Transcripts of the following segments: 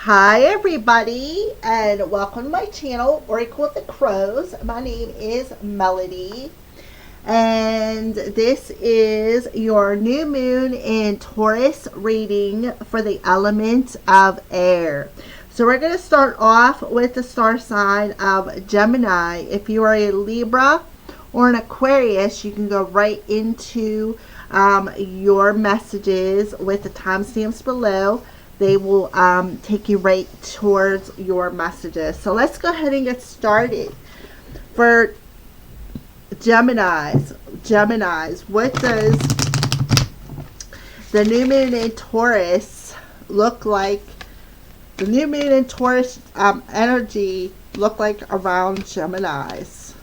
Hi everybody, and welcome to my channel, Oracle with the Crows. My name is Melody, and this is your new moon in Taurus reading for the element of air. So we're going to start off with the star sign of Gemini. If you are a Libra or an Aquarius, you can go right into your messages with the timestamps below. They will take you right towards your messages. So let's go ahead and get started. For Geminis, what does the new moon in Taurus look like? The new moon in Taurus energy look like around Geminis?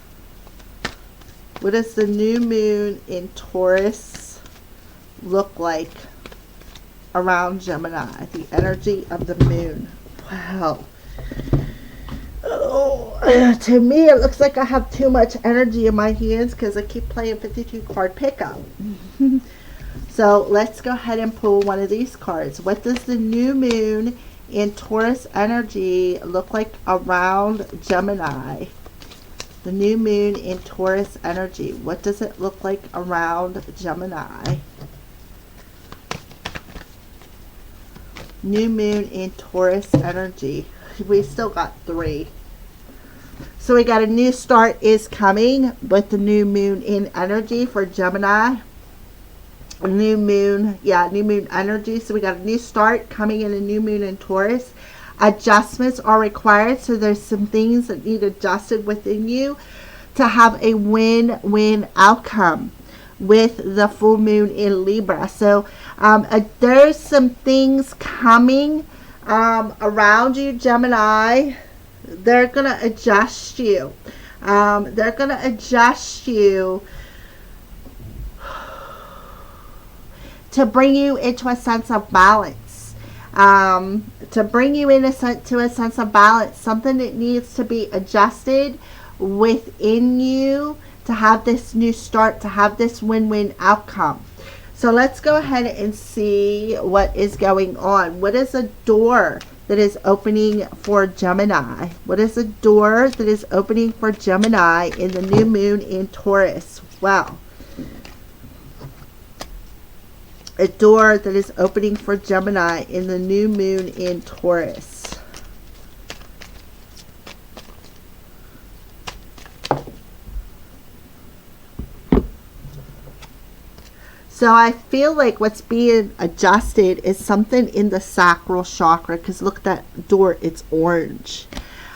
What does the new moon in Taurus look like around Gemini? The energy of the moon. Wow. Oh, to me it looks like I have too much energy in my hands because I keep playing 52 card pickup. So let's go ahead and pull one of these cards. What does the new moon in Taurus energy look like around Gemini? The new moon in Taurus energy. What does it look like around Gemini? New moon in Taurus energy. We still got 3. So we got a new start is coming with the new moon in energy for Gemini. New moon energy. So we got a new start coming in a new moon in Taurus. Adjustments are required. So there's some things that need adjusted within you to have a win-win outcome with the full moon in Libra. So there's some things coming around you, Gemini. They're going to adjust you. They're going to adjust you to bring you into a sense of balance. To bring you to a sense of balance. Something that needs to be adjusted within you to have this new start, to have this win-win outcome. So let's go ahead and see what is going on. What is a door that is opening for Gemini? What is a door that is opening for Gemini in the new moon in Taurus? Wow. A door that is opening for Gemini in the new moon in Taurus. So I feel like what's being adjusted is something in the sacral chakra, because look at that door, it's orange.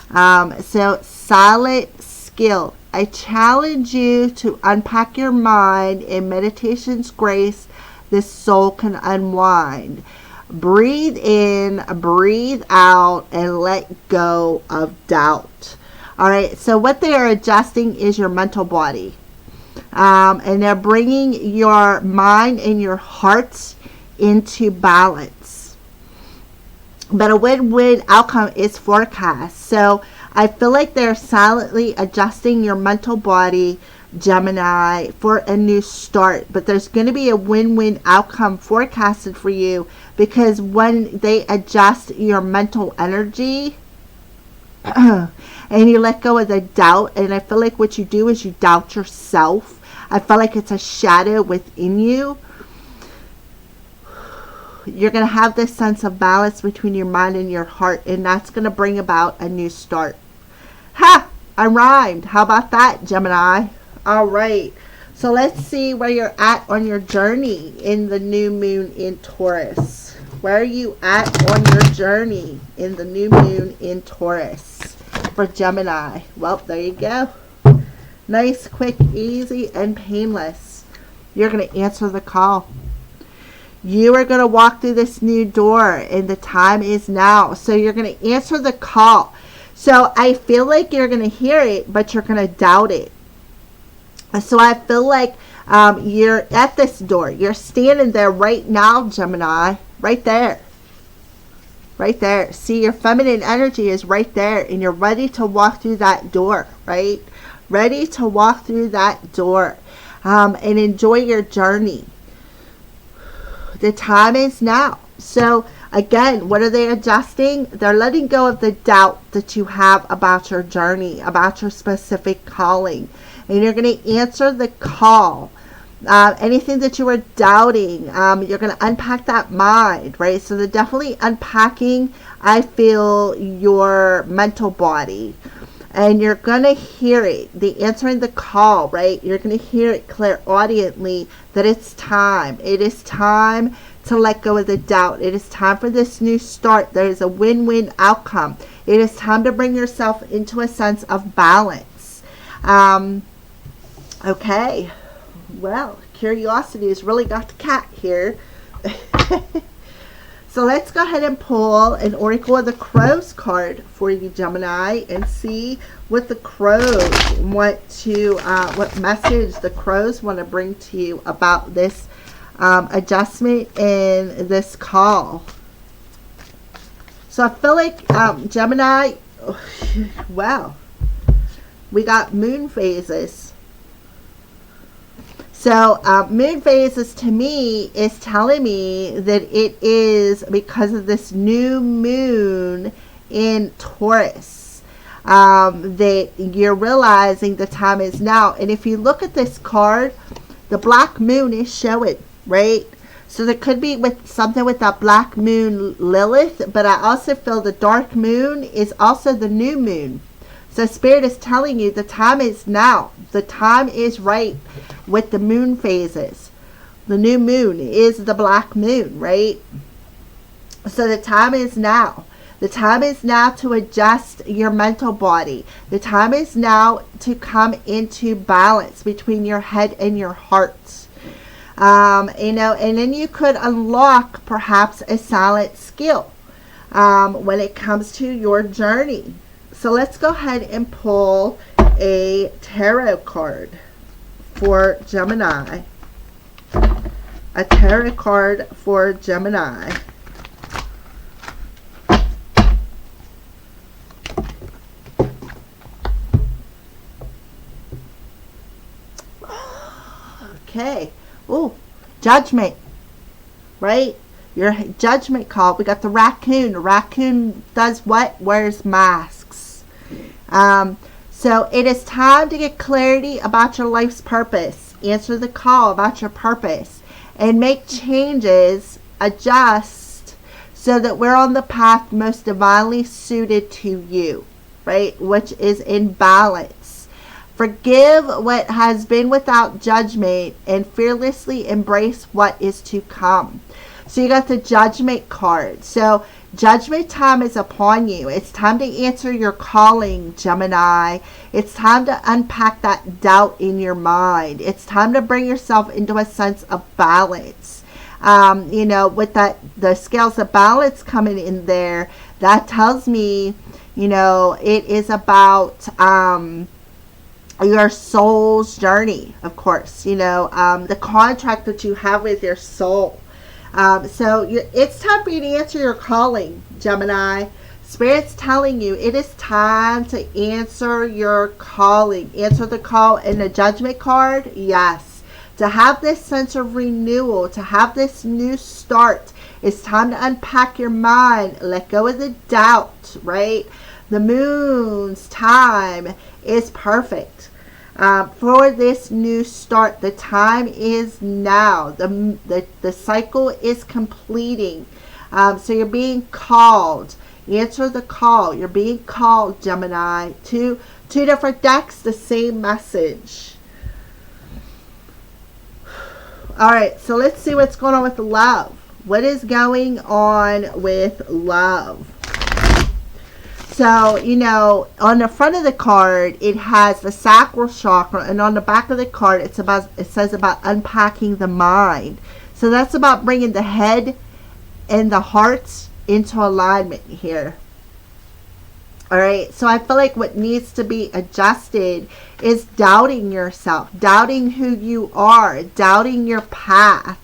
So silent skill. I challenge you to unpack your mind. In meditation's grace, this soul can unwind. Breathe in, breathe out, and let go of doubt. All right, so what they are adjusting is your mental body. And they're bringing your mind and your heart into balance. But a win-win outcome is forecast. So I feel like they're silently adjusting your mental body, Gemini, for a new start. But there's going to be a win-win outcome forecasted for you, because when they adjust your mental energy and you let go of the doubt, and I feel like what you do is you doubt yourself. I feel like it's a shadow within you. You're going to have this sense of balance between your mind and your heart, and that's going to bring about a new start. Ha! I rhymed. How about that, Gemini? All right. So let's see where you're at on your journey in the new moon in Taurus. Where are you at on your journey in the new moon in Taurus for Gemini? Well, there you go. Nice, quick, easy, and painless. You're going to answer the call. You are going to walk through this new door, and the time is now. So you're going to answer the call. So I feel like you're going to hear it, but you're going to doubt it. So I feel like you're at this door. You're standing there right now, Gemini. Right there. Right there. See, your feminine energy is right there, and you're ready to walk through that door, right? Ready to walk through that door and enjoy your journey. The time is now. So Again, what are they adjusting? They're letting go of the doubt that you have about your journey, about your specific calling. And you're going to answer the call. Anything that you were doubting, you're going to unpack that mind, right? So they're definitely unpacking, I feel, your mental body. And you're going to hear it, the answering the call, right? You're going to hear it clairaudiently that it's time. It is time to let go of the doubt. It is time for this new start. There is a win-win outcome. It is time to bring yourself into a sense of balance. Okay. Well, curiosity has really got the cat here. So let's go ahead and pull an Oracle of the Crows card for you, Gemini, and see what the crows want to, what message the crows want to bring to you about this adjustment and this call. So I feel like Gemini, wow, we got moon phases. So moon phases to me is telling me that it is because of this new moon in Taurus that you're realizing the time is now. And if you look at this card, the black moon is showing, right? So there could be with something with that black moon Lilith, but I also feel the dark moon is also the new moon. So Spirit is telling you the time is now. The time is right with the moon phases. The new moon is the black moon, right? So the time is now. The time is now to adjust your mental body. The time is now to come into balance between your head and your heart. You know, and then you could unlock perhaps a silent skill when it comes to your journey. So let's go ahead and pull a tarot card for Gemini. A tarot card for Gemini. Okay. Ooh, judgment. Right? Your judgment call. We got the raccoon. The raccoon does what? Wears masks. So it is time to get clarity about your life's purpose. Answer the call about your purpose and make changes, adjust, so that we're on the path most divinely suited to you, right? Which is in balance. Forgive what has been without judgment and fearlessly embrace what is to come. So you got the judgment card. So judgment time is upon you. It's time to answer your calling, Gemini. It's time to unpack that doubt in your mind. It's time to bring yourself into a sense of balance. You know, with that, the scales of balance coming in there, that tells me, you know, it is about your soul's journey, of course, you know, the contract that you have with your soul. So it's time for you to answer your calling, Gemini. Spirit's telling you it is time to answer your calling. Answer the call in the judgment card. Yes. To have this sense of renewal, to have this new start, it's time to unpack your mind. Let go of the doubt, right? The moon's time is perfect. For this new start. The time is now. The cycle is completing. So you're being called. Answer the call. You're being called, Gemini. Two different decks, the same message. Alright, so let's see what's going on with love. What is going on with love? So, you know, on the front of the card, it has the sacral chakra, and on the back of the card, it says about unpacking the mind. So that's about bringing the head and the heart into alignment here. All right, so I feel like what needs to be adjusted is doubting yourself, doubting who you are, doubting your path.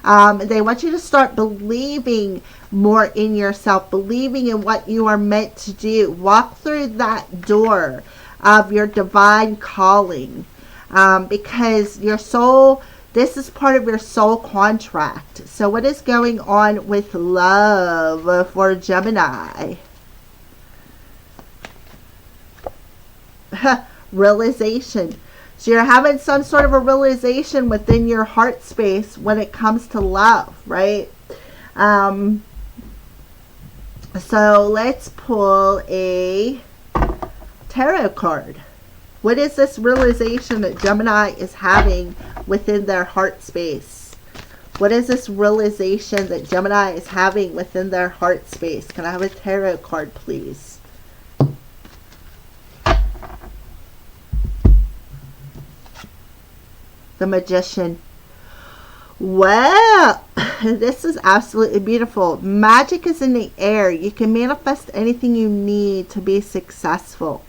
They want you to start believing more in yourself, believing in what you are meant to do. Walk through that door of your divine calling, because your soul This is part of your soul contract. So what is going on with love for Gemini? Realization. So you're having some sort of a realization within your heart space when it comes to love, right? So let's pull a tarot card. What is this realization that Gemini is having within their heart space? What is this realization that Gemini is having within their heart space? Can I have a tarot card, please? The Magician. Well, this is absolutely beautiful. Magic is in the air. You can manifest anything you need to be successful.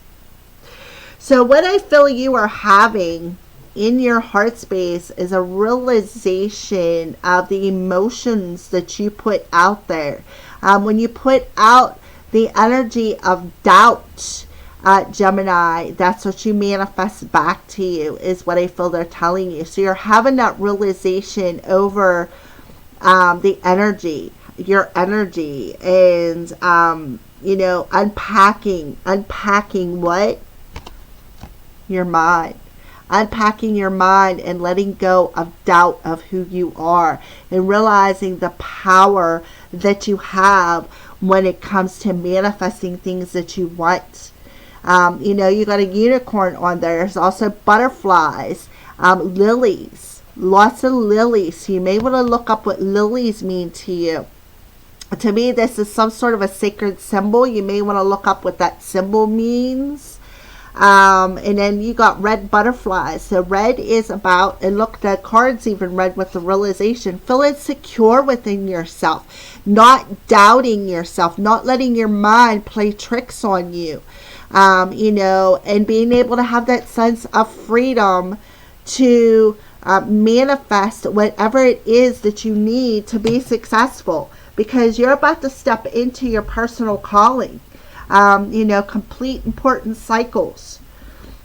So what I feel you are having in your heart space is a realization of the emotions that you put out there. When you put out the energy of doubt, Gemini, that's what you manifest back to you, is what I feel they're telling you. So you're having that realization over the energy, your energy, and you know, unpacking what? Your mind. Unpacking your mind and letting go of doubt of who you are, and realizing the power that you have when it comes to manifesting things that you want. You know, you got a unicorn on there. There's also butterflies, lilies, lots of lilies. So you may want to look up what lilies mean to you. To me, this is some sort of a sacred symbol. You may want to look up what that symbol means. And then you got red butterflies. So red is about, and look, the cards even red with the realization, feeling secure within yourself, not doubting yourself, not letting your mind play tricks on you. You know, and being able to have that sense of freedom to manifest whatever it is that you need to be successful, because you're about to step into your personal calling. You know, complete important cycles.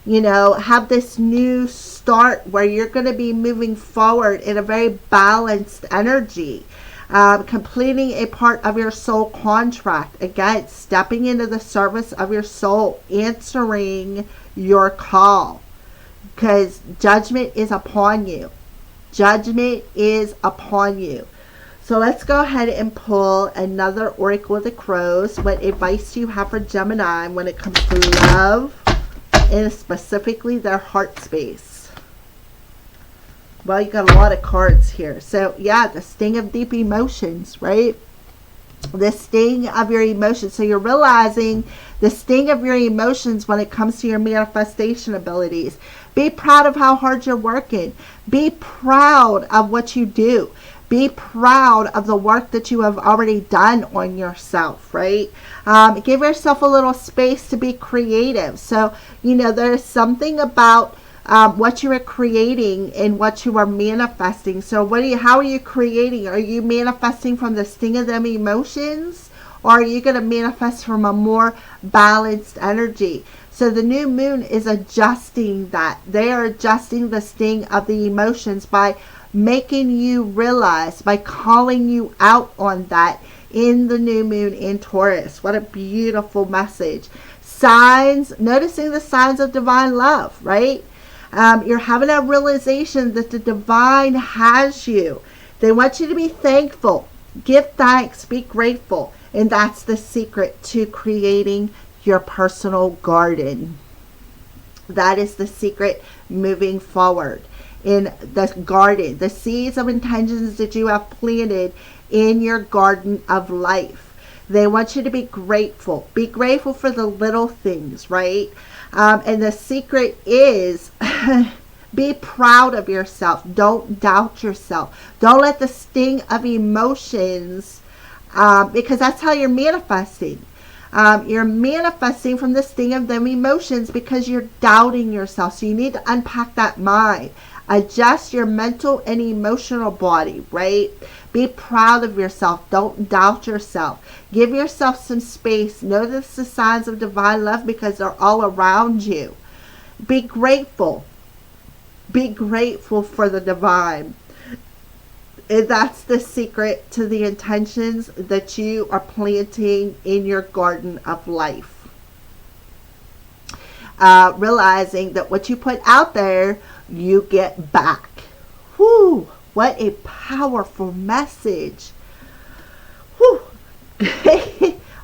You know, have this new start where you're going to be moving forward in a very balanced energy. Completing a part of your soul contract. Again, stepping into the service of your soul, answering your call, because judgment is upon you. Judgment is upon you. So let's go ahead and pull another Oracle of the Crows. What advice do you have for Gemini when it comes to love, and specifically their heart space? Well, you got a lot of cards here. So, yeah, the sting of deep emotions, right? The sting of your emotions. So you're realizing the sting of your emotions when it comes to your manifestation abilities. Be proud of how hard you're working. Be proud of what you do. Be proud of the work that you have already done on yourself, right? Give yourself a little space to be creative. So, you know, there's something about what you are creating and what you are manifesting. So how are you creating? Are you manifesting from the sting of them emotions, or are you going to manifest from a more balanced energy? So the new moon is adjusting that. They are adjusting the sting of the emotions by making you realize, by calling you out on that in the new moon in Taurus. What a beautiful message. Signs, noticing the signs of divine love, right? You're having a realization that the divine has you. They want you to be thankful. Give thanks. Be grateful. And that's the secret to creating your personal garden. That is the secret moving forward in the garden. The seeds of intentions that you have planted in your garden of life. They want you to be grateful. Be grateful for the little things, right? And the secret is be proud of yourself. Don't doubt yourself. Don't let the sting of emotions, because that's how you're manifesting. You're manifesting from the sting of them emotions because you're doubting yourself. So you need to unpack that mind. Adjust your mental and emotional body, right? Be proud of yourself. Don't doubt yourself. Give yourself some space. Notice the signs of divine love because they're all around you. Be grateful. be grateful for the divine. And that's the secret to the intentions that you are planting in your garden of life. Realizing that what you put out there, you get back. Whew, what a powerful message. Whew.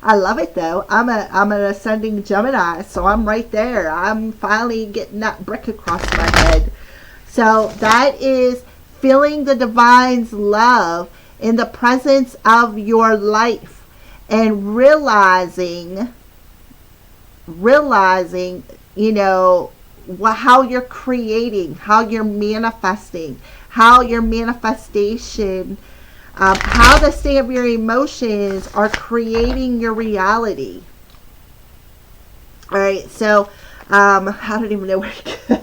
I love it though. I'm an ascending Gemini, so I'm right there. I'm finally getting that brick across my head. So that is feeling the divine's love in the presence of your life, and realizing, you know, how you're creating, how you're manifesting, how your manifestation, how the state of your emotions are creating your reality. All right, so I don't even know where to go.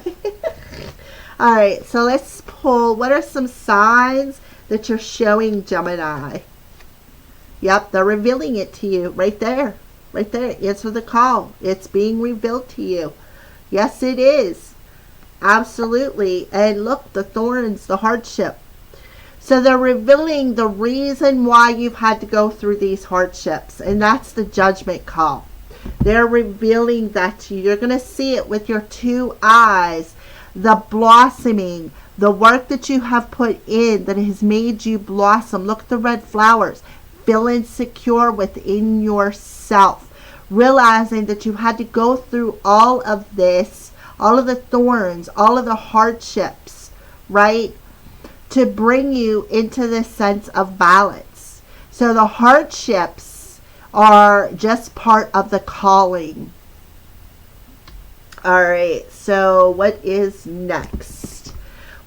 All right, so let's pull. What are some signs that you're showing, Gemini? Yep, they're revealing it to you right there. Right there. Answer the call. It's being revealed to you. Yes, it is. Absolutely. And look, the thorns, the hardship. So they're revealing the reason why you've had to go through these hardships. And that's the judgment call. They're revealing that to you. You're going to see it with your two eyes. The blossoming, the work that you have put in that has made you blossom. Look at the red flowers. Feeling secure within yourself. Realizing that you had to go through all of this, all of the thorns, all of the hardships, right? To bring you into this sense of balance. So the hardships are just part of the calling. All right, so what is next?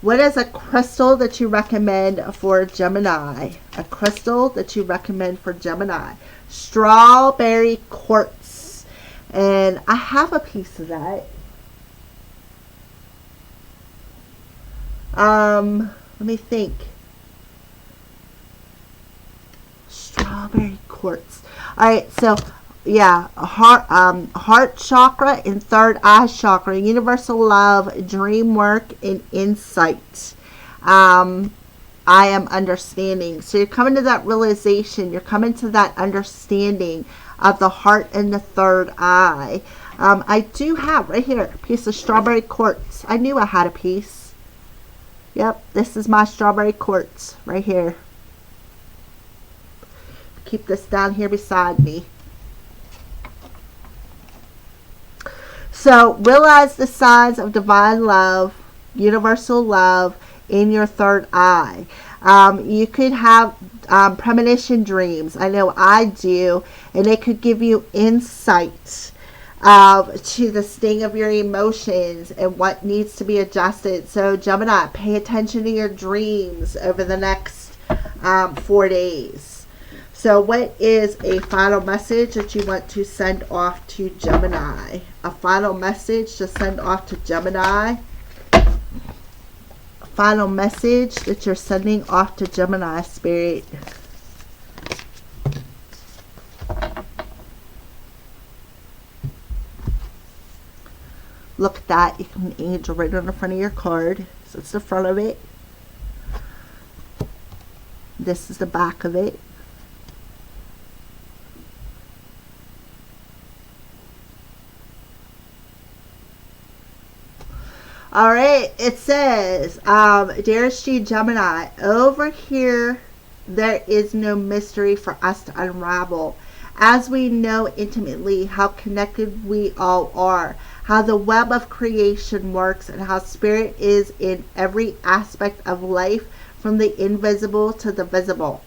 What is a crystal that you recommend for Gemini? A crystal that you recommend for Gemini. Strawberry quartz. And I have a piece of that. Let me think. Strawberry quartz. All right, so yeah, heart chakra and third eye chakra, universal love, dream work, and insight. I am understanding. So you're coming to that realization. You're coming to that understanding of the heart and the third eye. I do have right here a piece of strawberry quartz. I knew I had a piece. Yep, this is my strawberry quartz right here. Keep this down here beside me. So realize the signs of divine love, universal love in your third eye. You could have premonition dreams. I know I do. And they could give you insight to the sting of your emotions and what needs to be adjusted. So Gemini, pay attention to your dreams over the next 4 days. So what is a final message that you want to send off to Gemini? A final message to send off to Gemini. A final message that you're sending off to Gemini, Spirit. Look at that. You can angel right on the front of your card. So it's the front of it. This is the back of it. All right, it says, dearest G Gemini, over here, there is no mystery for us to unravel. As we know intimately how connected we all are, how the web of creation works, and how spirit is in every aspect of life, from the invisible to the visible.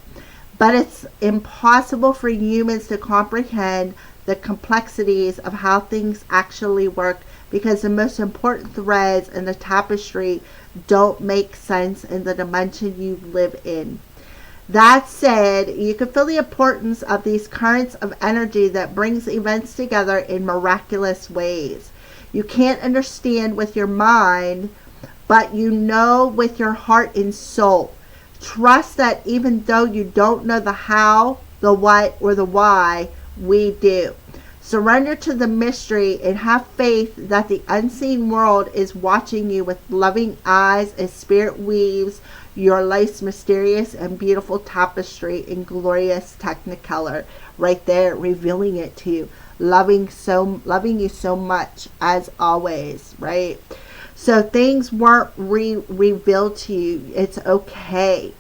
But it's impossible for humans to comprehend the complexities of how things actually work, because the most important threads in the tapestry don't make sense in the dimension you live in. That said, you can feel the importance of these currents of energy that brings events together in miraculous ways. You can't understand with your mind, but you know with your heart and soul. Trust that even though you don't know the how, the what, or the why, we do. Surrender to the mystery and have faith that the unseen world is watching you with loving eyes as spirit weaves your life's mysterious and beautiful tapestry in glorious technicolor. Right there, revealing it to you. Loving you so much as always, right? So things weren't revealed to you. It's okay.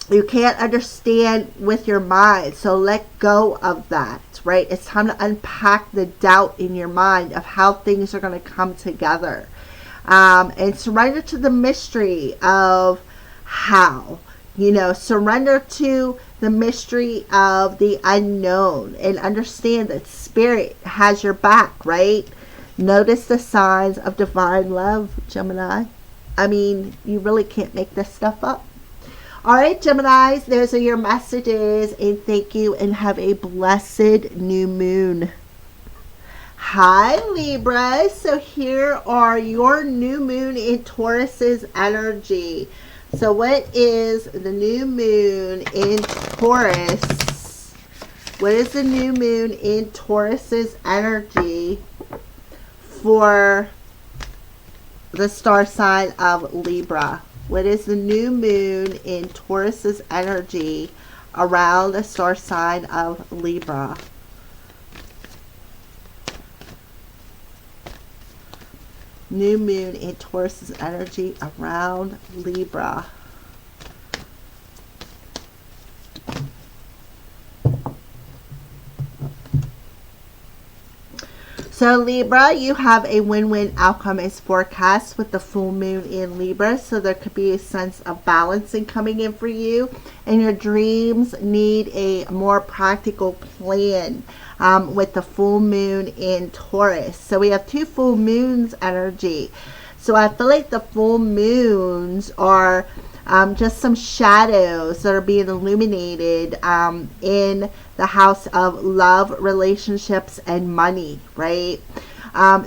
You can't understand with your mind, so let go of that, right? It's time to unpack the doubt in your mind of how things are going to come together. And surrender to the mystery of how. Surrender to the mystery of the unknown and understand that spirit has your back, right? Notice the signs of divine love, Gemini. I mean, you really can't make this stuff up. All right, Geminis, those are your messages, and thank you, and have a blessed new moon. Hi, Libra. So here are your new moon in Taurus's energy. So what is the new moon in Taurus? What is the new moon in Taurus's energy for the star sign of Libra? What is the new moon in Taurus's energy around the star sign of Libra? New moon in Taurus's energy around Libra. So Libra, you have a win-win outcome as forecast with the full moon in Libra. So there could be a sense of balancing coming in for you. And your dreams need a more practical plan with the full moon in Taurus. So we have two full moons energy. So I feel like the full moons are just some shadows that are being illuminated in the house of love, relationships, and money, right?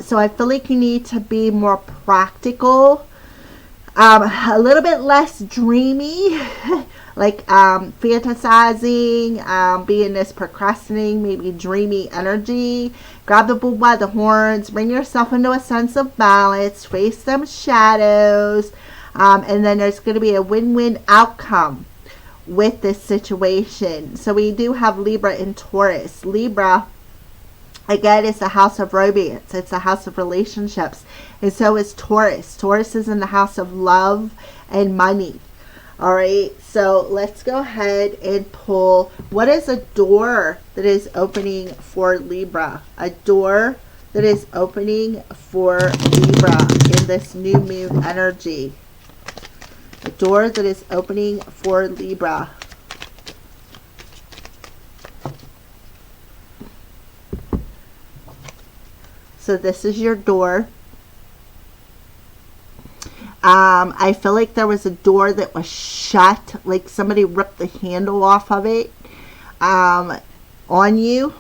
So I feel like you need to be more practical, a little bit less dreamy, like fantasizing, being this procrastinating, maybe dreamy energy. Grab the bull by the horns, bring yourself into a sense of balance, face some shadows, and then there's going to be a win-win outcome with this situation. So we do have Libra in Taurus. Libra, again, is the house of romance. It's the house of relationships. And so is Taurus. Taurus is in the house of love and money. All right, so let's go ahead and pull. What is a door that is opening for Libra? A door that is opening for Libra in this new moon energy. A door that is opening for Libra. So this is your door. I feel like there was a door that was shut, like somebody ripped the handle off of it on you.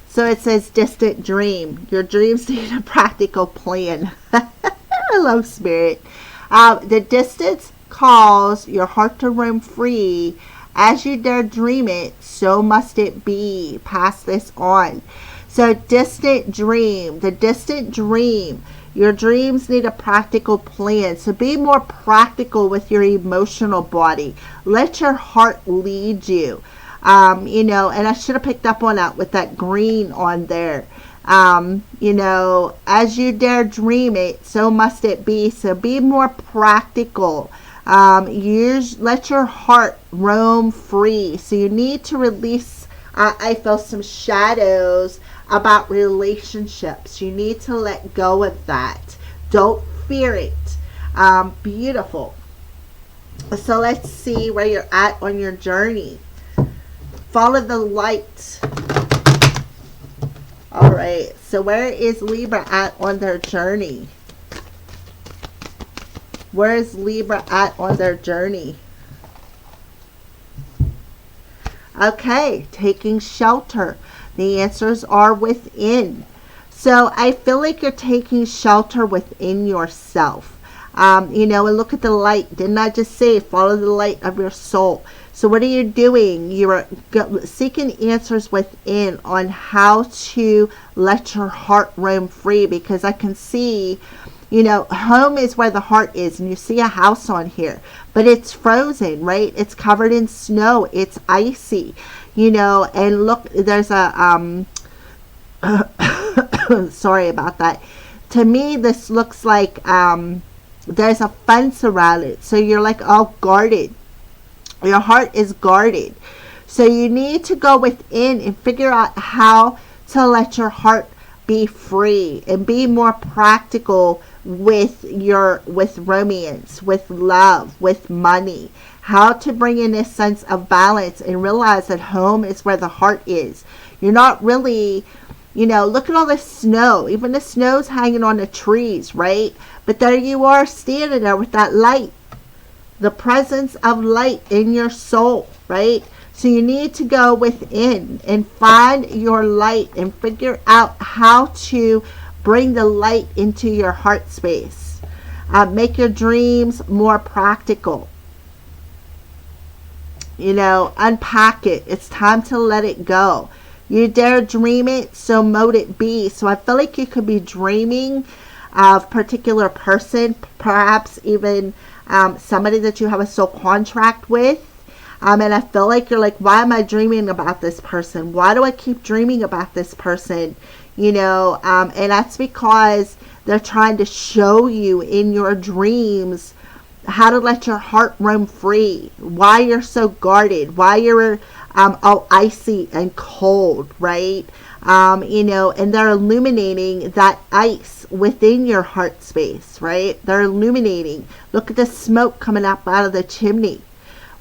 So it says distant dream. Your dreams need a practical plan. I love spirit. The distance calls your heart to roam free. As you dare dream it, so must it be. Pass this on. So distant dream, the distant dream. Your dreams need a practical plan. So be more practical with your emotional body. Let your heart lead you. And I should have picked up on that with that green on there. As you dare dream it, so must it be. So be more practical. Let your heart roam free. So you need to release, I feel, some shadows about relationships. You need to let go of that. Don't fear it. Beautiful. So let's see where you're at on your journey. Follow the light. All right, so where is Libra at on their journey? Where is Libra at on their journey? Okay, taking shelter. The answers are within. So I feel like you're taking shelter within yourself. And look at the light. Didn't I just say follow the light of your soul? So what are you doing? You're seeking answers within on how to let your heart roam free, because I can see, you know, home is where the heart is, and you see a house on here, but it's frozen, right? It's covered in snow. It's icy, you know, and look, there's a, sorry about that. To me, this looks like, there's a fence around it. So you're like all guarded. Your heart is guarded. So you need to go within and figure out how to let your heart be free and be more practical with romance, with love, with money. How to bring in this sense of balance and realize that home is where the heart is. You're not really, you know, look at all the snow. Even the snow's hanging on the trees, right? But there you are standing there with that light. The presence of light in your soul, right? So you need to go within and find your light and figure out how to bring the light into your heart space. Make your dreams more practical. You know, unpack it. It's time to let it go. You dare dream it, so mote it be. So I feel like you could be dreaming of a particular person, perhaps even somebody that you have a soul contract with. And I feel like you're like, why am I dreaming about this person? Why do I keep dreaming about this person? You know, and that's because they're trying to show you in your dreams how to let your heart roam free, why you're so guarded, why you're all icy and cold, right? You know, and they're illuminating that ice within your heart space, right? They're illuminating. Look at the smoke coming up out of the chimney.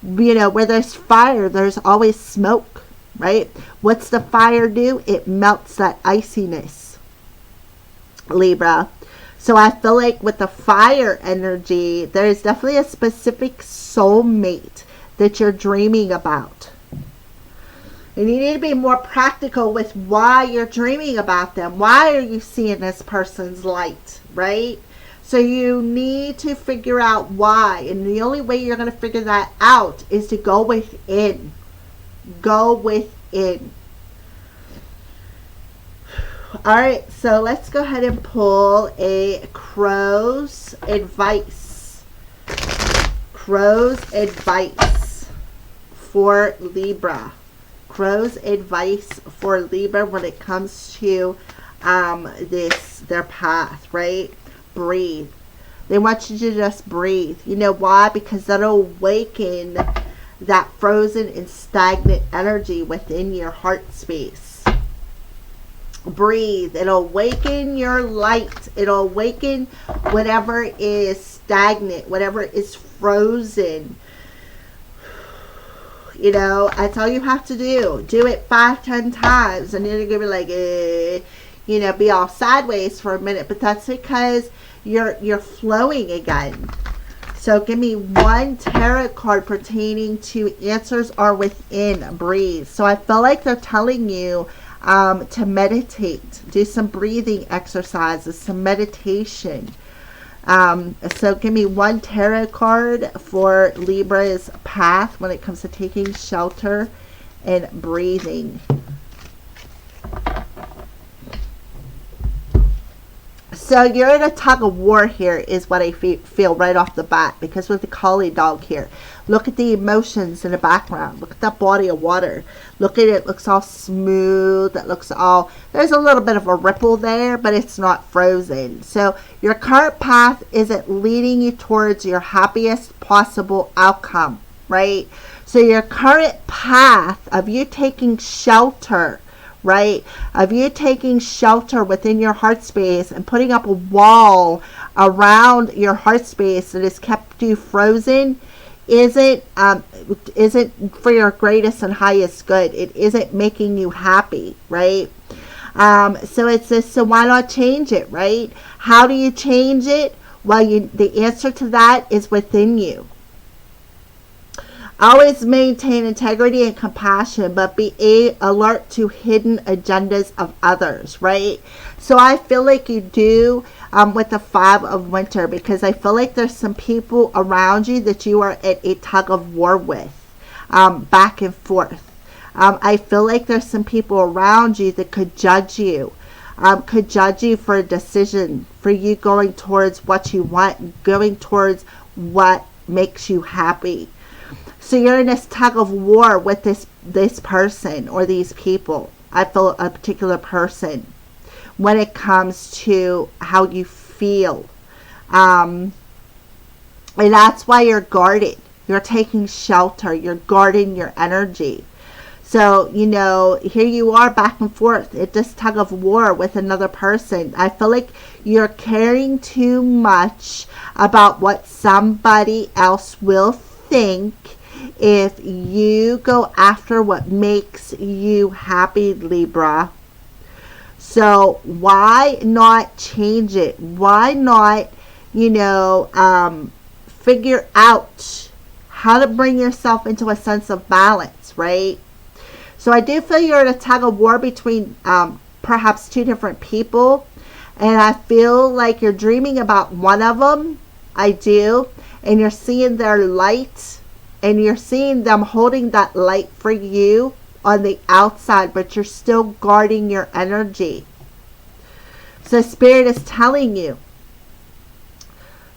You know, where there's fire, there's always smoke, right? What's the fire do? It melts that iciness, Libra. So I feel like with the fire energy, there's definitely a specific soulmate that you're dreaming about. And you need to be more practical with why you're dreaming about them. Why are you seeing this person's light, right? So you need to figure out why. And the only way you're going to figure that out is to go within. Go within. All right, so let's go ahead and pull a crow's advice. Crow's advice for Libra. Crow's advice for Libra when it comes to their path, right? Breathe. They want you to just breathe. You know why? Because that'll awaken that frozen and stagnant energy within your heart space. Breathe. It'll awaken your light. It'll awaken whatever is stagnant, whatever is frozen. You know, that's all you have to do. Do it 5-10 times, and then you're gonna be like, you know, be all sideways for a minute. But that's because you're flowing again. So give me one tarot card pertaining to answers are within. Breathe. So I feel like they're telling you to meditate, do some breathing exercises, some meditation. So give me one tarot card for Libra's path when it comes to taking shelter and breathing. So you're in a tug of war here is what I feel right off the bat, because with the collie dog here, look at the emotions in the background. Look at that body of water. Look at it. It looks all smooth. It looks all, there's a little bit of a ripple there, but it's not frozen. So your current path isn't leading you towards your happiest possible outcome, right? So your current path of you taking shelter, right, of you taking shelter within your heart space and putting up a wall around your heart space that has kept you frozen, isn't for your greatest and highest good. It isn't making you happy, right? So it's this, so why not change it, right? How do you change it? Well, the answer to that is within you. Always maintain integrity and compassion, but be alert to hidden agendas of others, right? So I feel like you do with the 5 of Winter, because I feel like there's some people around you that you are at a tug of war with. back and forth. I feel like there's some people around you that could judge you for a decision, for you going towards what you want, going towards what makes you happy. So you're in this tug of war with this person or these people. I feel a particular person when it comes to how you feel. And that's why you're guarded. You're taking shelter. You're guarding your energy. So, here you are back and forth at this tug of war with another person. I feel like you're caring too much about what somebody else will think if you go after what makes you happy, Libra. So why not change it? Why not, figure out how to bring yourself into a sense of balance, right? So I do feel you're in a tug of war between perhaps two different people. And I feel like you're dreaming about one of them. I do. And you're seeing their light. And you're seeing them holding that light for you on the outside. But you're still guarding your energy. So Spirit is telling you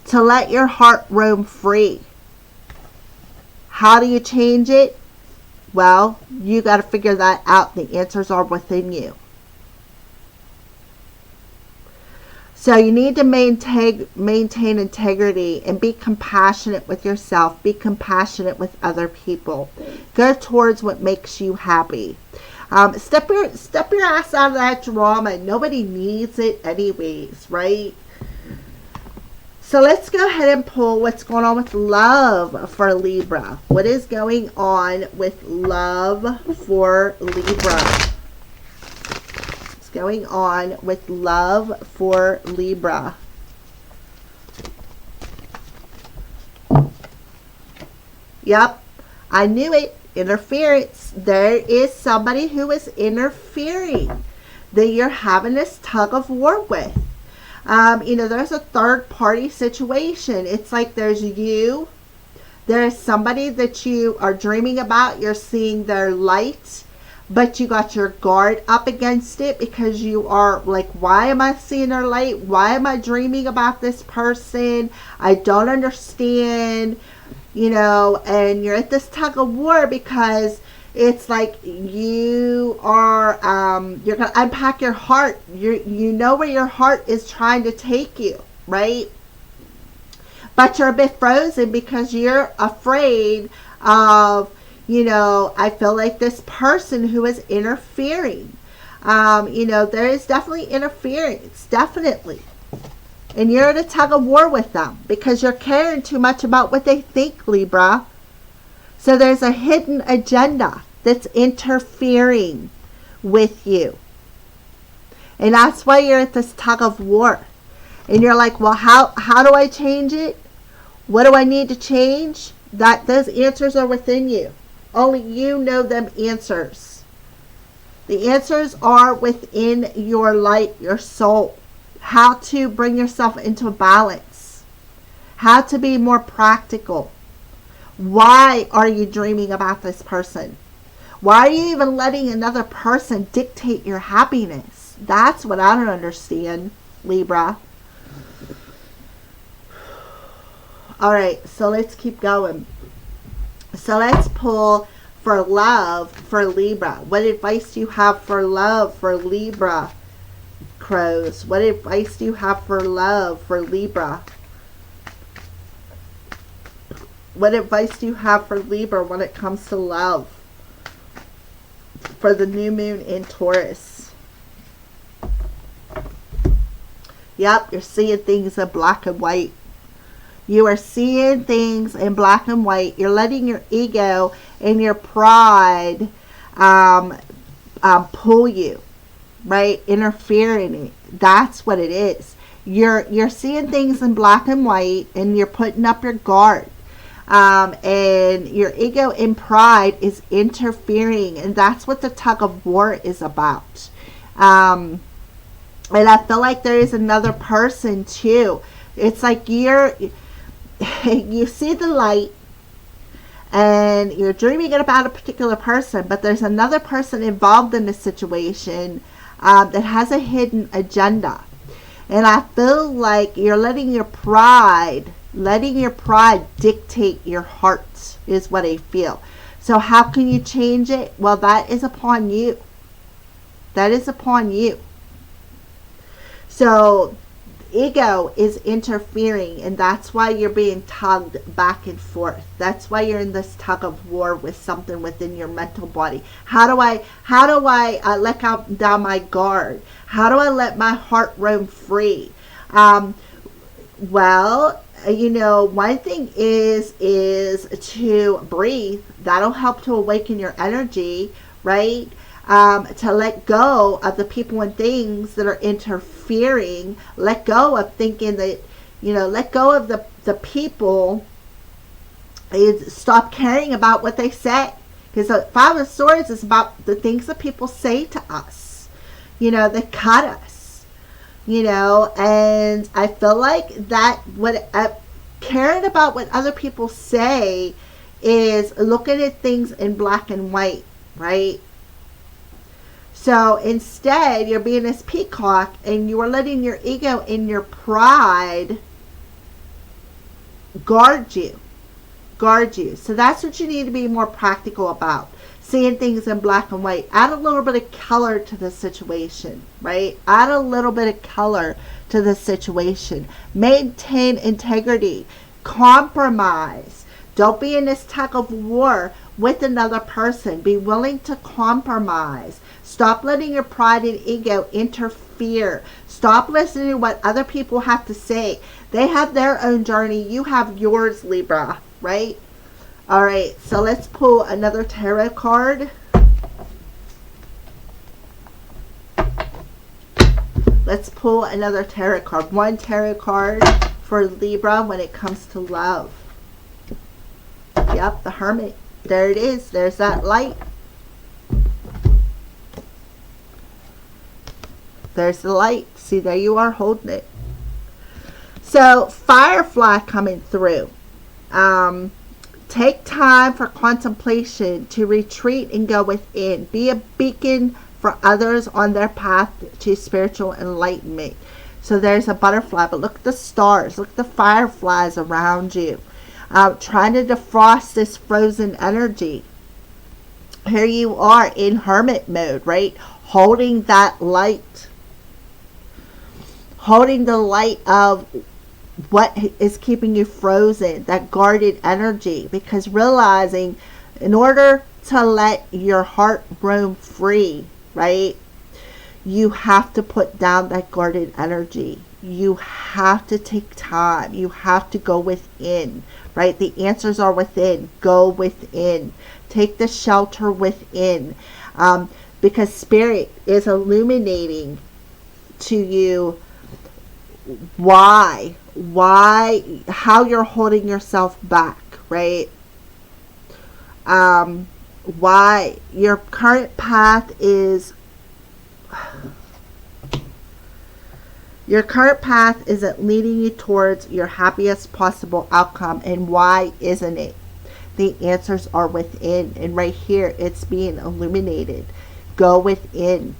to let your heart roam free. How do you change it? Well, you got to figure that out. The answers are within you. So you need to maintain integrity and be compassionate with yourself. Be compassionate with other people. Go towards what makes you happy. Step your ass out of that drama. Nobody needs it anyways, right? So let's go ahead and pull what's going on with love for Libra. What is going on with love for Libra? What's going on with love for Libra? Yep, I knew it. Interference. There is somebody who is interfering that you're having this tug of war with. There's a third party situation. It's like there's you. There's somebody that you are dreaming about. You're seeing their light, but you got your guard up against it because you are like, why am I seeing their light? Why am I dreaming about this person? I don't understand, and you're at this tug of war because it's like you are, you're going to unpack your heart. You know where your heart is trying to take you, right? But you're a bit frozen because you're afraid of, I feel like this person who is interfering. There is definitely interference, definitely. And you're in a tug of war with them because you're caring too much about what they think, Libra. So there's a hidden agenda that's interfering with you. And that's why you're at this tug of war. And you're like, well, how do I change it? What do I need to change? Those answers are within you. Only you know them answers. The answers are within your light, your soul. How to bring yourself into balance. How to be more practical. Why are you dreaming about this person? Why are you even letting another person dictate your happiness? That's what I don't understand, Libra. All right, so let's keep going. So let's pull for love for Libra. What advice do you have for love for Libra, crows? What advice do you have for love for Libra? What advice do you have for Libra when it comes to love for the new moon in Taurus? Yep, you're seeing things in black and white. You are seeing things in black and white. You're letting your ego and your pride pull you, right? Interfere in it. That's what it is. You're seeing things in black and white, and you're putting up your guard. And your ego and pride is interfering, and that's what the tug of war is about. And I feel like there is another person too. It's like you see the light, and you're dreaming about a particular person, but there's another person involved in the situation that has a hidden agenda. And I feel like you're letting your pride dictate your heart, is what I feel. So how can you change it? Well, that is upon you. That is upon you. So ego is interfering, and that's why you're being tugged back and forth. That's why you're in this tug of war with something within your mental body. How do I let down my guard? How do I let my heart roam free? Well, you know, one thing is to breathe. That'll help to awaken your energy, right? To let go of the people and things that are interfering. Let go of thinking that, you know, let go of the people. Stop caring about what they say. Because the Five of Swords is about the things that people say to us. You know, that cut us. You know, and I feel like that caring about what other people say is looking at things in black and white, right? So instead, you're being this peacock, and you are letting your ego and your pride guard you. So that's what you need to be more practical about. Seeing things in black and white. Add a little bit of color to the situation, right? Add a little bit of color to the situation. Maintain integrity. Compromise. Don't be in this tug of war with another person. Be willing to compromise. Stop letting your pride and ego interfere. Stop listening to what other people have to say. They have their own journey. You have yours, Libra, right? All right, so let's pull another tarot card. Let's pull another tarot card. One tarot card for Libra when it comes to love. Yep, the Hermit. There it is. There's that light. There's the light. See, there you are holding it. So, Firefly coming through. Take time for contemplation, to retreat and go within. Be a beacon for others on their path to spiritual enlightenment. So there's a butterfly, but look at the stars. Look at the fireflies around you. Trying to defrost this frozen energy. Here you are in hermit mode, right? Holding that light. Holding the light of what is keeping you frozen, that guarded energy, because realizing in order to let your heart roam free, right, you have to put down that guarded energy. You have to take time. You have to go within, right? The answers are within. Go within. Take the shelter within, because Spirit is illuminating to you why, how you're holding yourself back, right? Why your current path isn't leading you towards your happiest possible outcome, and why isn't it? The answers are within, and right here it's being illuminated. Go within.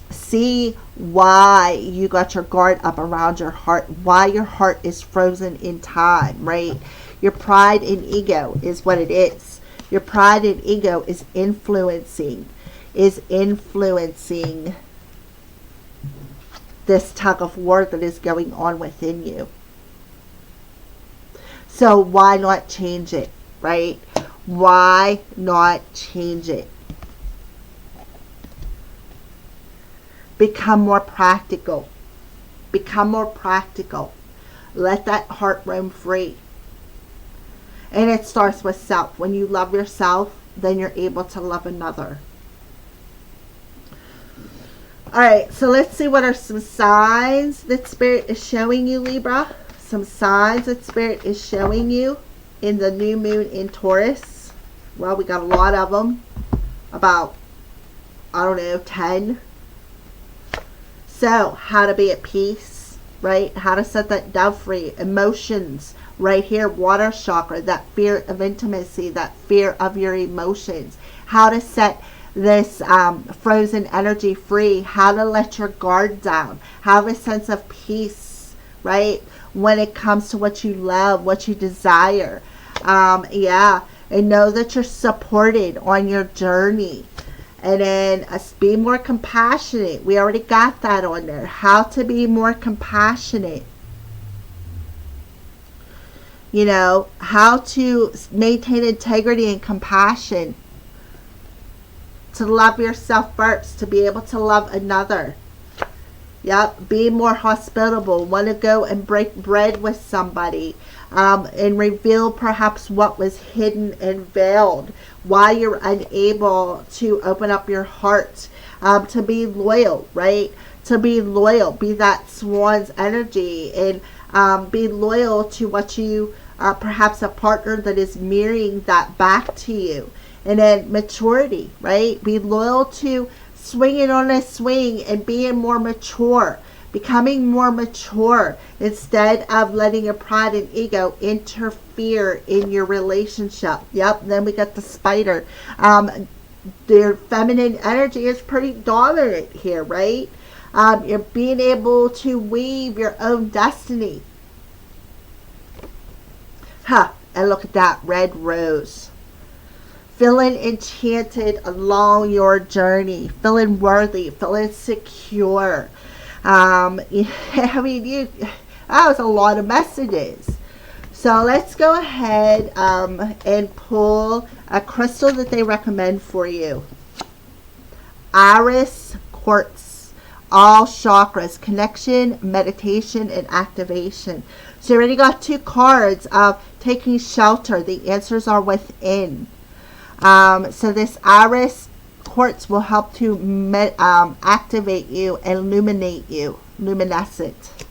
See why you got your guard up around your heart, why your heart is frozen in time, right? Your pride and ego is what it is. Your pride and ego is influencing this tug of war that is going on within you. So why not change it, right? Why not change it? Become more practical. Become more practical. Let that heart roam free. And it starts with self. When you love yourself, then you're able to love another. Alright, so let's see what are some signs that Spirit is showing you, Libra. Some signs that Spirit is showing you in the new moon in Taurus. Well, we got a lot of them. About, I don't know, 10. So, how to be at peace, right? How to set that dove free. Emotions. right here, water chakra, that fear of intimacy, that fear of your emotions, how to set this frozen energy free, how to let your guard down, have a sense of peace, right, when it comes to what you love, what you desire. Yeah, and know that you're supported on your journey. And then be more compassionate. We already got that on there. How to be more compassionate. You know, how to maintain integrity and compassion. To love yourself first, to be able to love another. Yep, be more hospitable. Want to go and break bread with somebody. And reveal perhaps what was hidden and veiled. Why you're unable to open up your heart. To be loyal, right? To be loyal. Be that swan's energy. And be loyal to what you, perhaps a partner that is mirroring that back to you. And then maturity, right? Be loyal to swinging on a swing and being more mature. Becoming more mature instead of letting your pride and ego interfere in your relationship. Yep, then we got the spider. Their feminine energy is pretty dominant here, right? You're being able to weave your own destiny. And look at that red rose. Feeling enchanted along your journey. Feeling worthy. Feeling secure. I mean, that was a lot of messages. So let's go ahead and pull a crystal that they recommend for you. Iris Quartz. All chakras. Connection, meditation, and activation. So you already got 2 cards of taking shelter. The answers are within. So this Iris Quartz will help to activate you and illuminate you. Luminescent.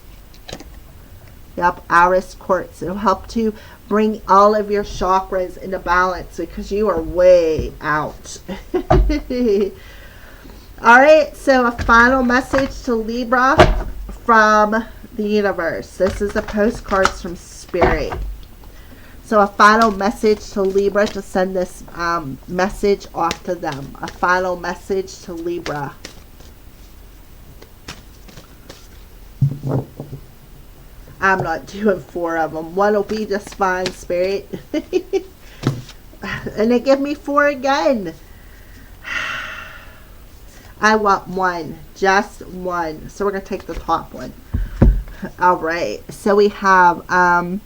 Yep, Iris Quartz. It'll help to bring all of your chakras into balance because you are way out. Alright, so a final message to Libra from the universe. This is the postcards from Spirit. So a final message to Libra to send this message off to them. A final message to Libra. I'm not doing 4 of them. 1 will be just fine, Spirit. And they give me 4 again. I want 1. Just 1. So we're going to take the top one. Alright. So we have... I'm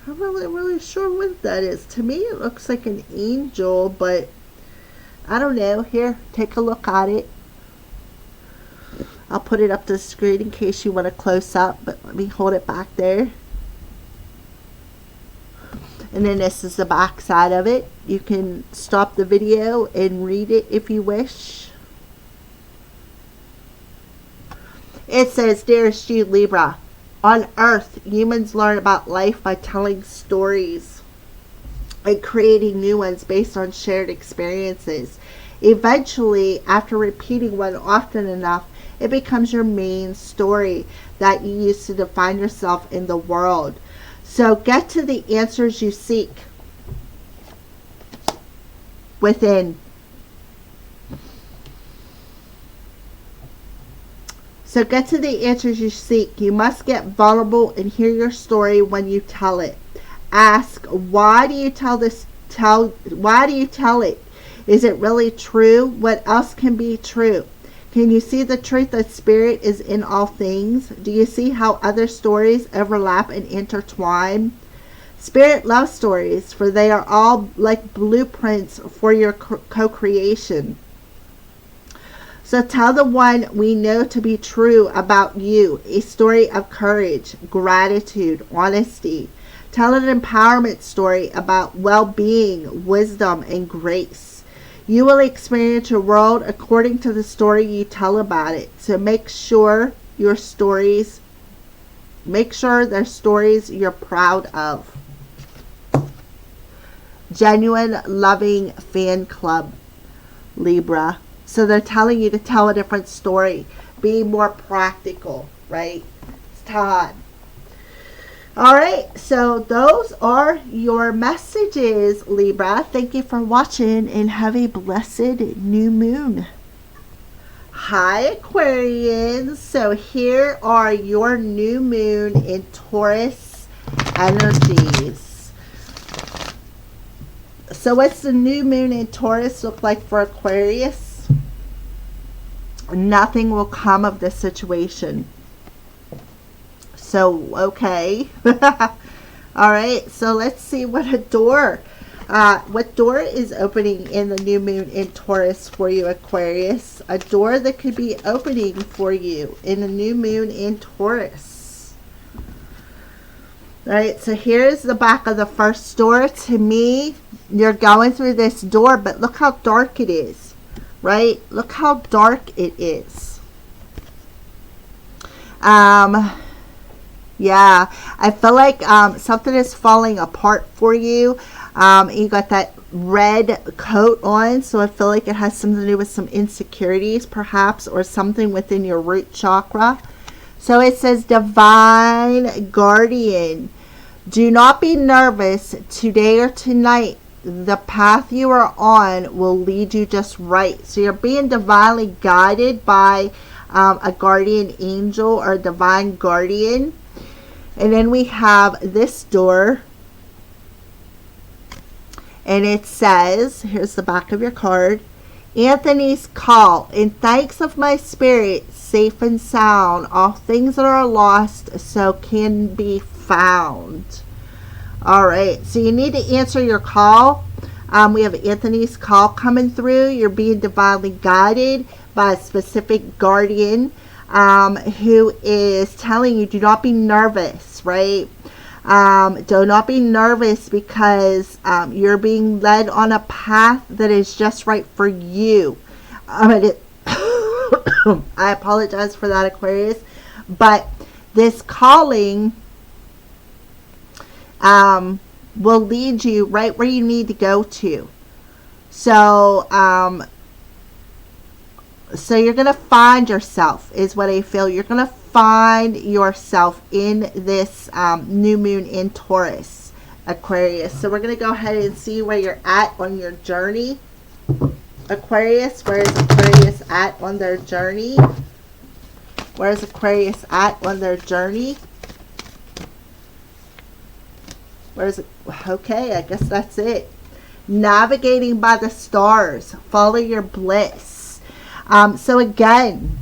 really sure what that is. To me, it looks like an angel, but I don't know. Here, take a look at it. I'll put it up to the screen in case you want a close up, but let me hold it back there. And then this is the back side of it. You can stop the video and read it if you wish. It says, "Dearest you, Libra, on Earth, humans learn about life by telling stories and creating new ones based on shared experiences. Eventually, after repeating one often enough, it becomes your main story that you use to define yourself in the world. So get to the answers you seek within. So get to the answers you seek. You must get vulnerable and hear your story when you tell it. Ask, why do you tell this? Why do you tell it? Is it really true? What else can be true? Can you see the truth that spirit is in all things? Do you see how other stories overlap and intertwine? Spirit loves stories, for they are all like blueprints for your co-creation. So tell the one we know to be true about you a story of courage, gratitude, honesty. Tell an empowerment story about well-being, wisdom, and grace. You will experience your world according to the story you tell about it. So make sure they're stories you're proud of. Genuine, loving fan club, Libra. So they're telling you to tell a different story. Be more practical, right? It's time. All right, so those are your messages, Libra. Thank you for watching and have a blessed new moon. Hi, Aquarians. So here are your new moon in Taurus energies. So what's the new moon in Taurus look like for Aquarius? Nothing will come of this situation. So, okay. All right, so let's see what door is opening in the new moon in Taurus for you, Aquarius. A door that could be opening for you in the new moon in Taurus. All right, so here's the back of the first door. To me, you're going through this door, but look how dark it is, right? Look how dark it is. Yeah, I feel like something is falling apart for you. You got that red coat on, so I feel like it has something to do with some insecurities, perhaps, or something within your root chakra. So it says, Divine Guardian, do not be nervous today or tonight. The path you are on will lead you just right. So you're being divinely guided by a guardian angel or a divine guardian. And then we have this door, and it says, here's the back of your card, Anthony's call. In thanks of my spirit, safe and sound, all things that are lost so can be found. All right, so you need to answer your call. We have Anthony's call coming through. You're being divinely guided by a specific guardian who is telling you, do not be nervous, right? Do not be nervous because you're being led on a path that is just right for you. I apologize for that, Aquarius, but this calling will lead you right where you need to go to. So you're going to find yourself, is what I feel. You're going to find yourself in this new moon in Taurus, Aquarius. So we're going to go ahead and see where you're at on your journey. Aquarius, where is Aquarius at on their journey? Where is Aquarius at on their journey? Where is it? Okay, I guess that's it. Navigating by the stars. Follow your bliss. So again,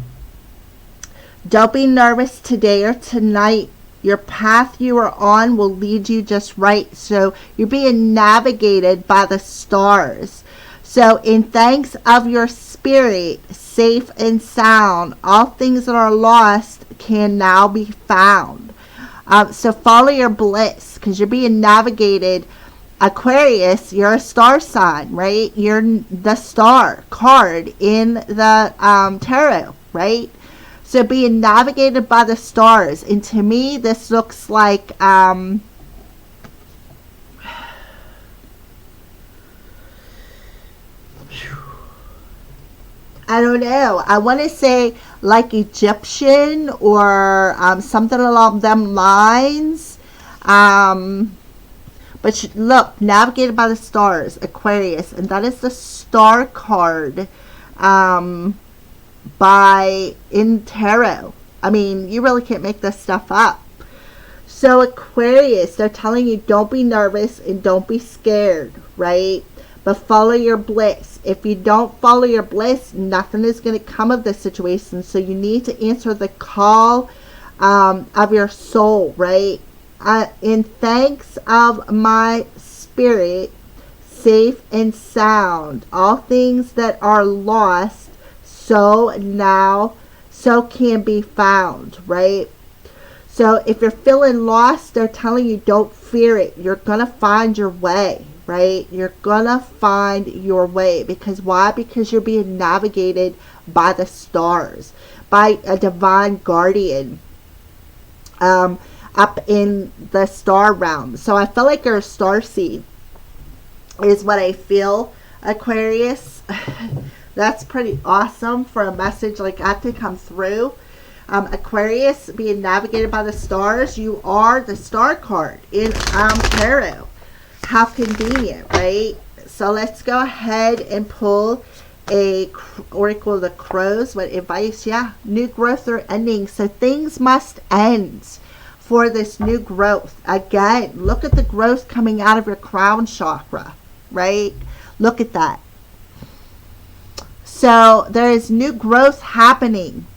don't be nervous today or tonight. Your path you are on will lead you just right. So you're being navigated by the stars. So in thanks of your spirit, safe and sound, all things that are lost can now be found. So follow your bliss, because you're being navigated. Aquarius, you're a star sign, right? You're the star card in the tarot, right? So being navigated by the stars. And to me, this looks like I don't know. I want to say like Egyptian or something along them lines. But look, navigated by the stars, Aquarius, and that is the star card in tarot. I mean, you really can't make this stuff up. So Aquarius, they're telling you, don't be nervous and don't be scared, right? But follow your bliss. If you don't follow your bliss, nothing is going to come of this situation. So you need to answer the call of your soul, right? In thanks of my spirit, safe and sound, all things that are lost, so can be found, right? So if you're feeling lost, they're telling you, don't fear it. You're going to find your way, right? You're going to find your way. Because why? Because you're being navigated by the stars, by a divine guardian. Up in the star realm. So I feel like you're a star seed is what I feel, Aquarius. That's pretty awesome for a message like that to come through. Aquarius, being navigated by the stars. You are the star card in tarot. How convenient, right? So let's go ahead and pull a Oracle of the Crows. What advice? Yeah, new growth or ending. So things must end for this new growth. Again, look at the growth coming out of your crown chakra, right? Look at that. So there is new growth happening.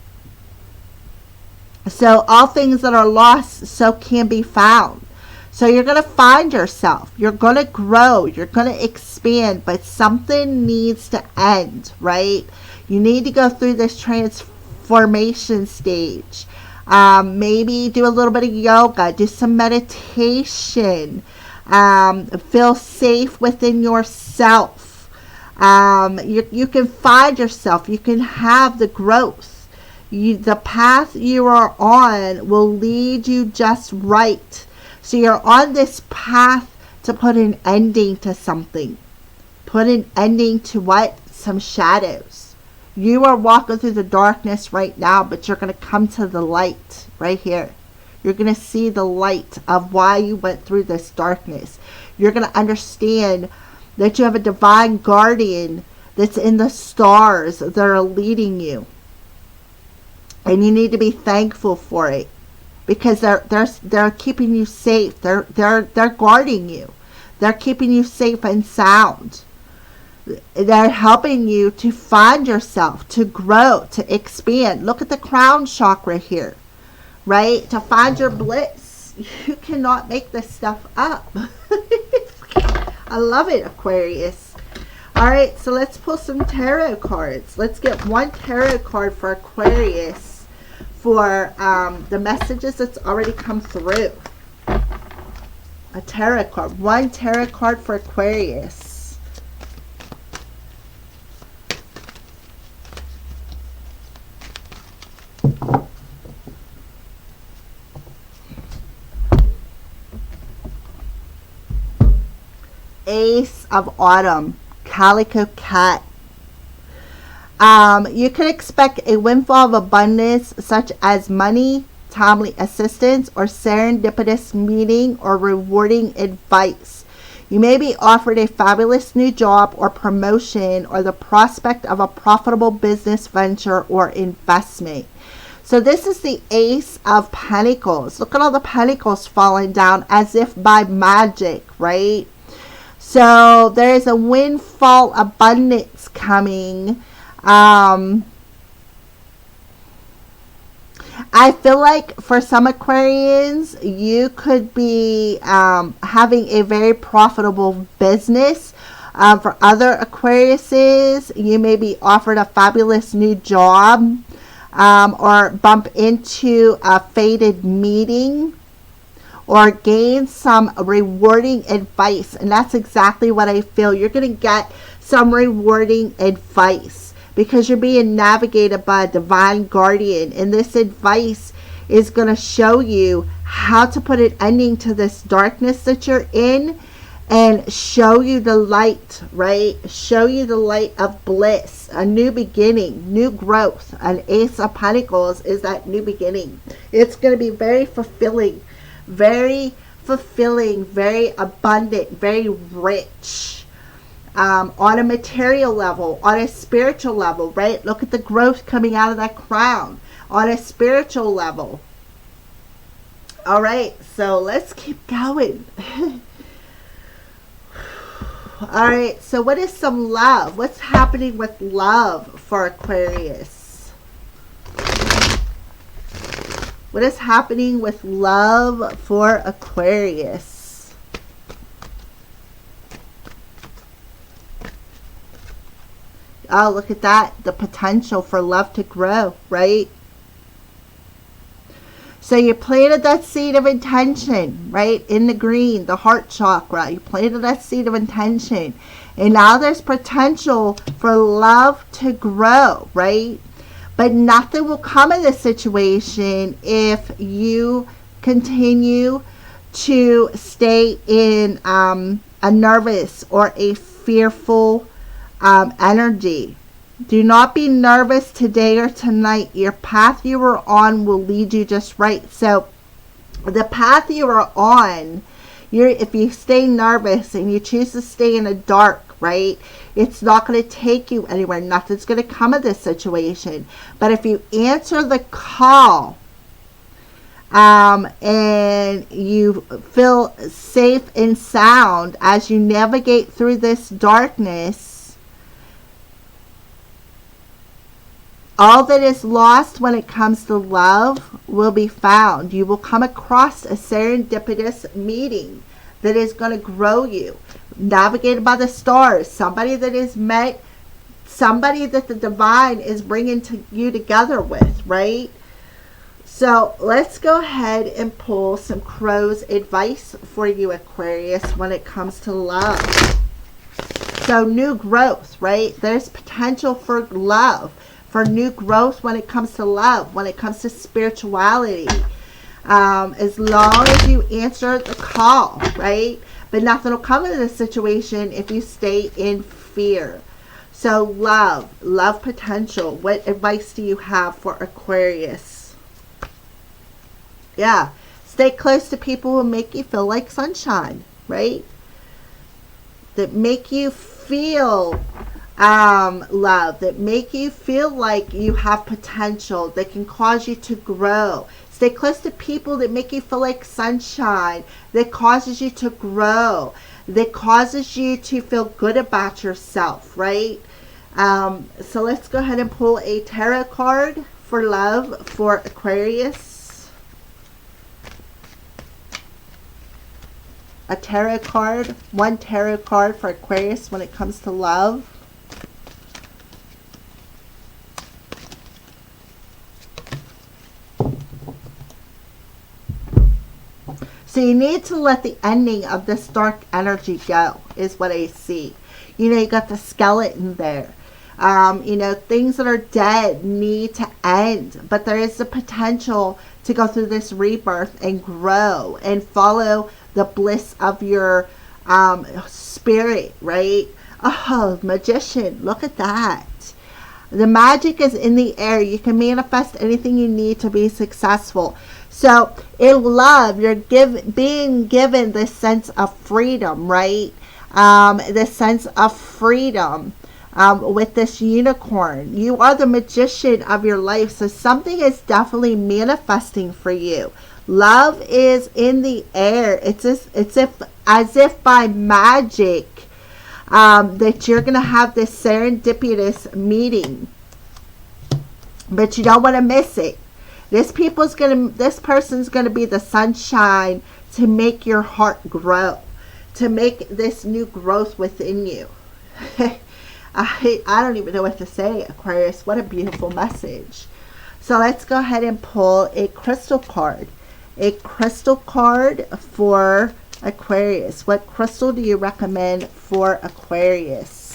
So all things that are lost, so can be found. So you're going to find yourself. You're going to grow. You're going to expand. But something needs to end, right? You need to go through this transformation stage. Maybe do a little bit of yoga. Do some meditation. Feel safe within yourself. You can find yourself. You can have the growth. The path you are on will lead you just right. So you're on this path to put an ending to something. Put an ending to what? Some shadows. You are walking through the darkness right now, but you're going to come to the light right here. You're going to see the light of why you went through this darkness. You're going to understand that you have a divine guardian that's in the stars that are leading you. And you need to be thankful for it, because they're keeping you safe. They're guarding you. They're keeping you safe and sound. They're helping you to find yourself, to grow, to expand. Look at the crown chakra here, right? To find your bliss. You cannot make this stuff up. I love it, Aquarius. All right, so let's pull some tarot cards. Let's get one tarot card for Aquarius for the messages that's already come through. A tarot card. One tarot card for Aquarius. Ace of Autumn. Calico Cat. You can expect a windfall of abundance, such as money, timely assistance, or serendipitous meeting or rewarding advice. You may be offered a fabulous new job or promotion, or the prospect of a profitable business venture or investment. So this is the Ace of Pentacles. Look at all the pentacles falling down as if by magic, right? So there is a windfall abundance coming. I feel like for some Aquarians, you could be having a very profitable business. For other Aquariuses, you may be offered a fabulous new job, or bump into a fated meeting, or gain some rewarding advice. And that's exactly what I feel. You're going to get some rewarding advice, because you're being navigated by a divine guardian. And this advice is going to show you how to put an ending to this darkness that you're in, and show you the light, right? Show you the light of bliss, a new beginning, new growth. An Ace of Pentacles is that new beginning. It's going to be very fulfilling, very abundant, very rich. On a material level, on a spiritual level, right? Look at the growth coming out of that crown. On a spiritual level. All right, so let's keep going. All right, so what is some love? What's happening with love for Aquarius? What is happening with love for Aquarius? Oh, look at that. The potential for love to grow, right? So you planted that seed of intention, right? In the green, the heart chakra. You planted that seed of intention. And now there's potential for love to grow, right? But nothing will come in this situation if you continue to stay in a nervous or a fearful energy. Do not be nervous today or tonight. Your path you are on will lead you just right. So the path you are on, if you stay nervous and you choose to stay in the dark, right, it's not going to take you anywhere. Nothing's going to come of this situation. But if you answer the call, and you feel safe and sound as you navigate through this darkness, all that is lost when it comes to love will be found. You will come across a serendipitous meeting that is going to grow you. Navigated by the stars. Somebody that is met, somebody that the divine is bringing you together with, right? So let's go ahead and pull some crow's advice for you, Aquarius, when it comes to love. So new growth, right? There's potential for love, for new growth when it comes to love, when it comes to spirituality. As long as you answer the call, right? But nothing will come of this situation if you stay in fear. So love potential. What advice do you have for Aquarius? Yeah, stay close to people who make you feel like sunshine, right? That make you feel love, that make you feel like you have potential, that can cause you to grow. Stay close to people that make you feel like sunshine, that causes you to grow, that causes you to feel good about yourself, right? So let's go ahead and pull a tarot card for love for Aquarius. A tarot card, one tarot card for Aquarius when it comes to love. So you need to let the ending of this dark energy go, is what I see. You know, you got the skeleton there. You know, things that are dead need to end, but there is the potential to go through this rebirth and grow and follow the bliss of your spirit, right? Oh, magician, look at that. The magic is in the air. You can manifest anything you need to be successful. So in love, you're being given this sense of freedom, right? This sense of freedom with this unicorn. You are the magician of your life. So something is definitely manifesting for you. Love is in the air. It's as if by magic that you're going to have this serendipitous meeting. But you don't want to miss it. This person's going to be the sunshine to make your heart grow, to make this new growth within you. I don't even know what to say, Aquarius. What a beautiful message. So let's go ahead and pull a crystal card. A crystal card for Aquarius. What crystal do you recommend for Aquarius?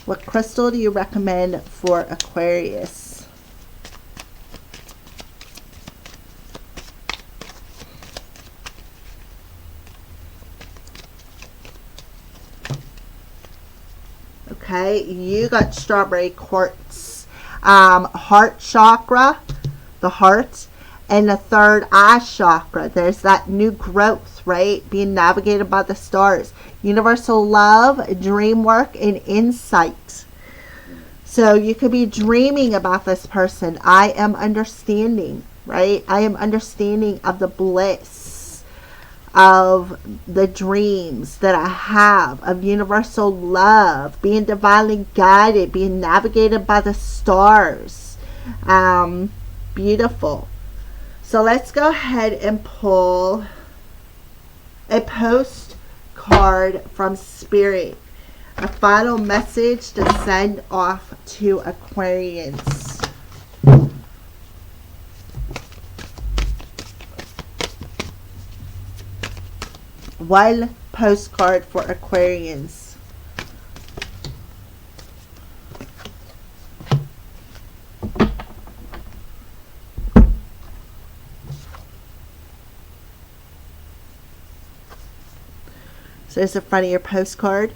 What crystal do you recommend for Aquarius? Okay, you got strawberry quartz. Heart chakra, the heart, and the third eye chakra. There's that new growth, right? Being navigated by the stars. Universal love, dream work, and insight. So you could be dreaming about this person. I am understanding, right? I am understanding of the bliss of the dreams that I have, of universal love, being divinely guided, being navigated by the stars. Beautiful. So let's go ahead and pull a postcard from Spirit. A final message to send off to Aquarians. One postcard for Aquarians. So there's the front of your postcard.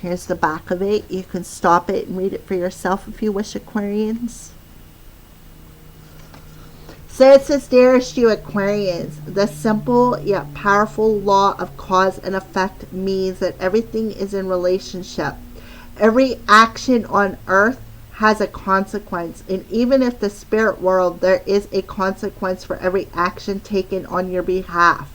Here's the back of it. You can stop it and read it for yourself if you wish, Aquarians. So it says, dearest you Aquarians, the simple yet powerful law of cause and effect means that everything is in relationship. Every action on earth has a consequence, and even if the spirit world, there is a consequence for every action taken on your behalf.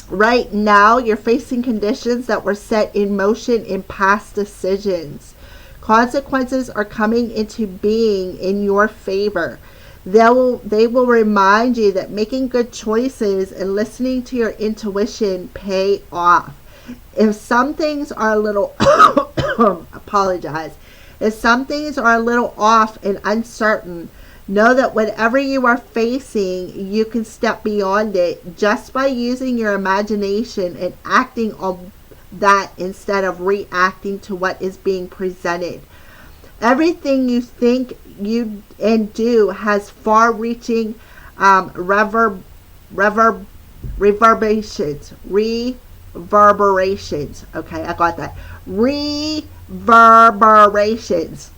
Right now, you're facing conditions that were set in motion in past decisions. Consequences are coming into being in your favor. They will remind you that making good choices and listening to your intuition pay off. If some things are a little apologize. If some things are a little off and uncertain, know that whatever you are facing, you can step beyond it just by using your imagination and acting on that instead of reacting to what is being presented. Everything you think you and do has far-reaching reverberations. Okay, I got that. Reverberations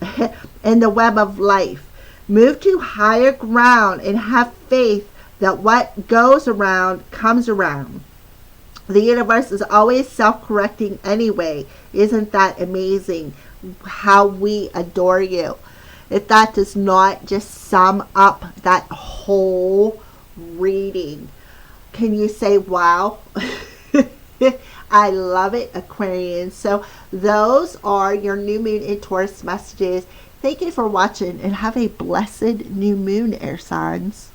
in the web of life. Move to higher ground and have faith that what goes around comes around. The universe is always self-correcting anyway. Isn't that amazing? How we adore you. If that does not just sum up that whole reading, can you say wow? I love it, Aquarians. So those are your new moon and Taurus messages. Thank you for watching and have a blessed new moon, air signs.